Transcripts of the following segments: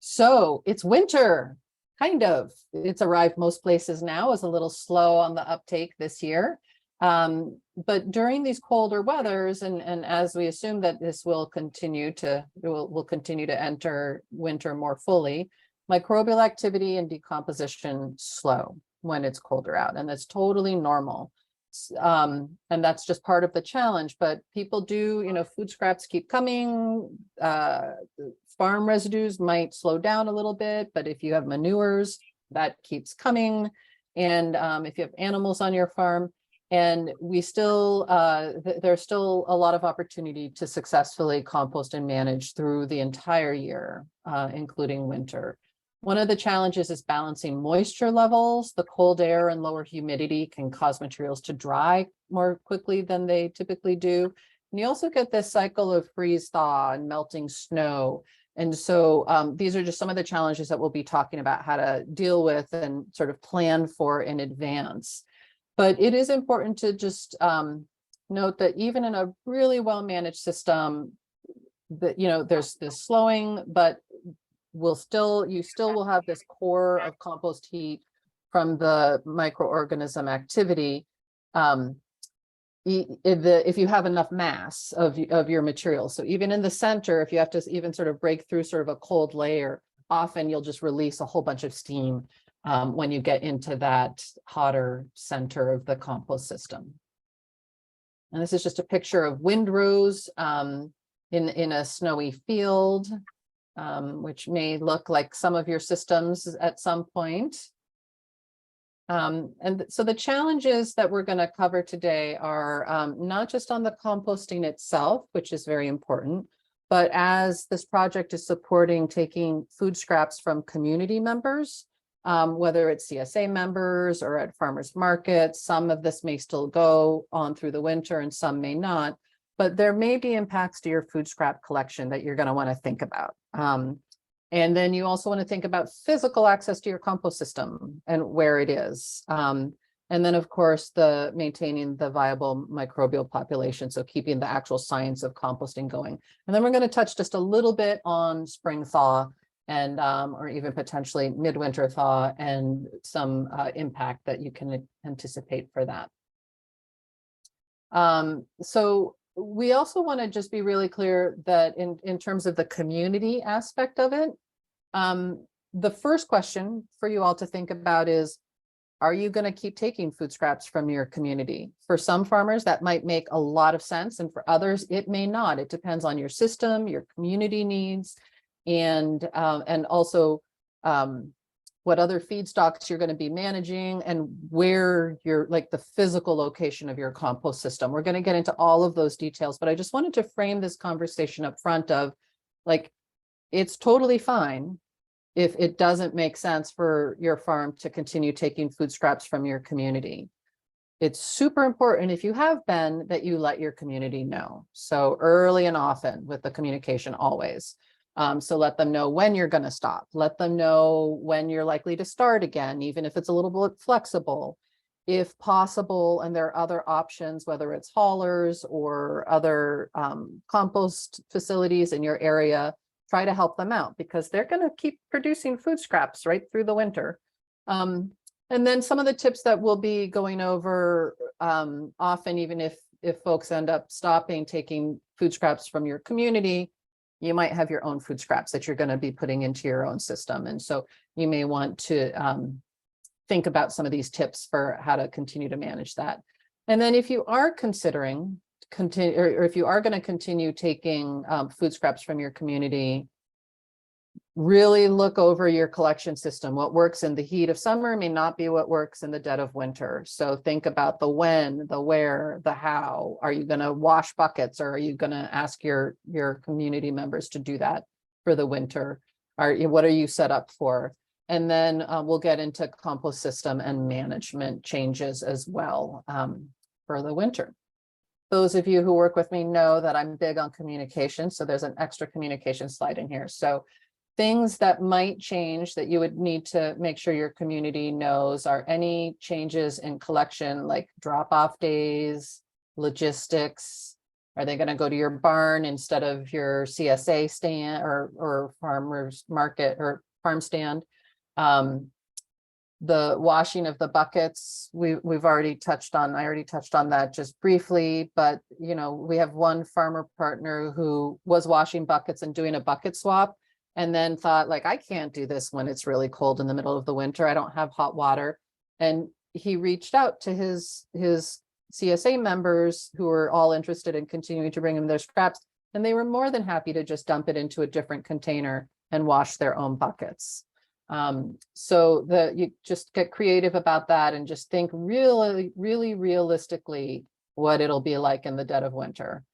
So it's winter, kind of. It's arrived most places now. Is a little slow on the uptake this year. But during these colder weathers, and as we assume that this will continue to, will continue to enter winter more fully, microbial activity and decomposition slow when it's colder out, and that's totally normal. And that's just part of the challenge, but people do, you know, food scraps keep coming, farm residues might slow down a little bit, but if you have manures, that keeps coming. And if you have animals on your farm, and we still, there's still a lot of opportunity to successfully compost and manage through the entire year, including winter. One of the challenges is balancing moisture levels. The cold air and lower humidity can cause materials to dry more quickly than they typically do. And you also get this cycle of freeze thaw and melting snow. And so these are just some of the challenges that we'll be talking about how to deal with and sort of plan for in advance. But it is important to just note that even in a really well-managed system, that, you know, there's this slowing, but you still will have this core of compost heat from the microorganism activity. If you have enough mass of your material. So even in the center, if you have to even sort of break through sort of a cold layer, often you'll just release a whole bunch of steam when you get into that hotter center of the compost system. And this is just a picture of windrows in a snowy field, which may look like some of your systems at some point. And so the challenges that we're going to cover today are not just on the composting itself, which is very important, but as this project is supporting taking food scraps from community members, whether it's CSA members or at farmers markets. Some of this may still go on through the winter and some may not, but there may be impacts to your food scrap collection that you're going to want to think about. And then you also want to think about physical access to your compost system and where it is. And then, of course, maintaining the viable microbial population, so keeping the actual science of composting going. And then we're going to touch just a little bit on spring thaw and or even potentially midwinter thaw and some impact that you can anticipate for that. So we also want to just be really clear that in terms of the community aspect of it, the first question for you all to think about is, are you going to keep taking food scraps from your community? For some farmers, that might make a lot of sense, and for others, it may not. It depends on your system, your community needs, and also what other feedstocks you're going to be managing and where you're, like, the physical location of your compost system. We're going to get into all of those details, but I just wanted to frame this conversation up front of, like, it's totally fine if it doesn't make sense for your farm to continue taking food scraps from your community. It's super important, if you have been, that you let your community know. So early and often with the communication always. So let them know when you're going to stop. Let them know when you're likely to start again, even if it's a little bit flexible, if possible. And there are other options, whether it's haulers or other compost facilities in your area. Try to help them out because they're going to keep producing food scraps right through the winter. And then some of the tips that we'll be going over, often, even if folks end up stopping taking food scraps from your community, you might have your own food scraps that you're going to be putting into your own system. And so you may want to think about some of these tips for how to continue to manage that. And then if you are considering or if you are going to continue taking food scraps from your community, really look over your collection system. What works in the heat of summer may not be what works in the dead of winter. So think about the when, the where, the how. Are you going to wash buckets, or are you going to ask your community members to do that for the winter? What are you set up for? And then we'll get into compost system and management changes as well for the winter. Those of you who work with me know that I'm big on communication. So there's an extra communication slide in here. So things that might change that you would need to make sure your community knows are any changes in collection, like drop-off days, logistics, Are they going to go to your barn instead of your CSA stand or farmer's market or farm stand? The washing of the buckets, we've already touched on. I already touched on that just briefly, but you know, we have one farmer partner who was washing buckets and doing a bucket swap, and then thought like, I can't do this when it's really cold in the middle of the winter. I don't have hot water. And he reached out to his CSA members who were all interested in continuing to bring him their scraps, and they were more than happy to just dump it into a different container and wash their own buckets. So you just get creative about that and just think really, really realistically what it'll be like in the dead of winter.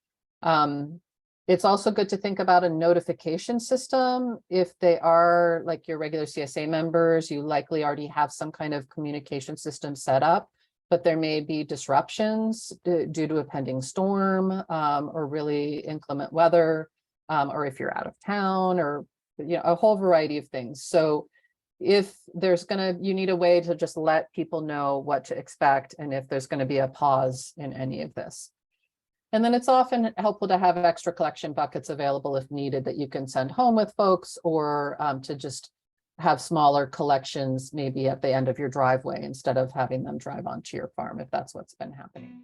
It's also good to think about a notification system. If they are like your regular CSA members, you likely already have some kind of communication system set up, but there may be disruptions due to a pending storm, or really inclement weather, or if you're out of town, or you know, a whole variety of things. So if there's you need a way to just let people know what to expect, and if there's going to be a pause in any of this. And then it's often helpful to have extra collection buckets available if needed that you can send home with folks, or to just have smaller collections maybe at the end of your driveway instead of having them drive onto your farm, if that's what's been happening.